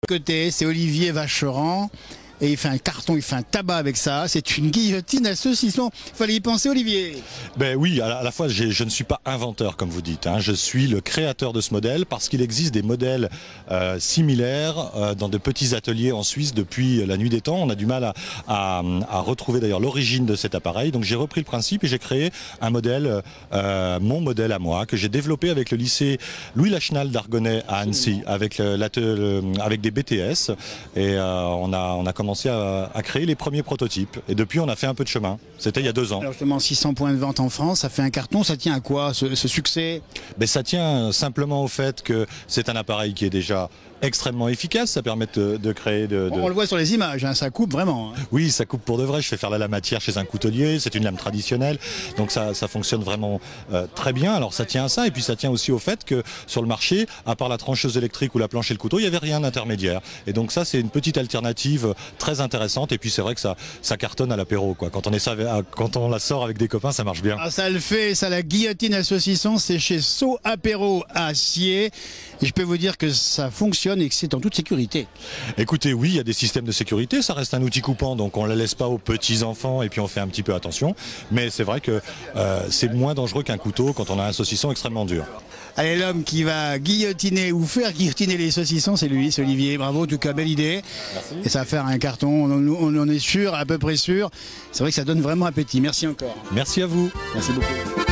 Côté, c'est Olivier Vacheran. Et il fait un carton, il fait un tabac avec ça. C'est une guillotine à saucisson. Fallait y penser, Olivier. Ben oui, à la fois, je ne suis pas inventeur, comme vous dites. Je suis le créateur de ce modèle parce qu'il existe des modèles similaires dans de petits ateliers en Suisse depuis la nuit des temps. On a du mal à retrouver d'ailleurs l'origine de cet appareil. Donc j'ai repris le principe et j'ai créé un modèle, mon modèle à moi, que j'ai développé avec le lycée Louis Lachenal d'Argonay à Annecy, avec des BTS. Et on a commencé à créer les premiers prototypes. Et depuis, on a fait un peu de chemin. C'était il y a 2 ans. Alors justement, 600 points de vente en France, ça fait un carton. Ça tient à quoi, ce succès? Ben, ça tient simplement au fait que c'est un appareil qui est déjà extrêmement efficace. Ça permet de créer On le voit sur les images, ça coupe vraiment. Oui, ça coupe pour de vrai. Je fais faire la matière chez un coutelier. C'est une lame traditionnelle. Donc ça fonctionne vraiment très bien. Alors ça tient à ça. Et puis ça tient aussi au fait que sur le marché, à part la trancheuse électrique ou la planche et le couteau, il n'y avait rien d'intermédiaire. Et donc ça, c'est une petite alternative très intéressante. Et puis c'est vrai que ça cartonne à l'apéro, quoi. Quand on la sort avec des copains, ça marche bien. Ah, ça le fait, ça, la guillotine à saucisson, c'est chez So Apéro à Sciez. Et je peux vous dire que ça fonctionne et que c'est en toute sécurité. Écoutez, oui, il y a des systèmes de sécurité. Ça reste un outil coupant, donc on ne la laisse pas aux petits enfants et puis on fait un petit peu attention. Mais c'est vrai que c'est moins dangereux qu'un couteau quand on a un saucisson extrêmement dur. Allez, l'homme qui va guillotiner ou faire guillotiner les saucissons, c'est lui, c'est Olivier. Bravo, en tout cas, belle idée. Merci. Et ça va faire un carton, on en est sûr, à peu près sûr. C'est vrai que ça donne vraiment appétit. Merci encore. Merci à vous. Merci beaucoup.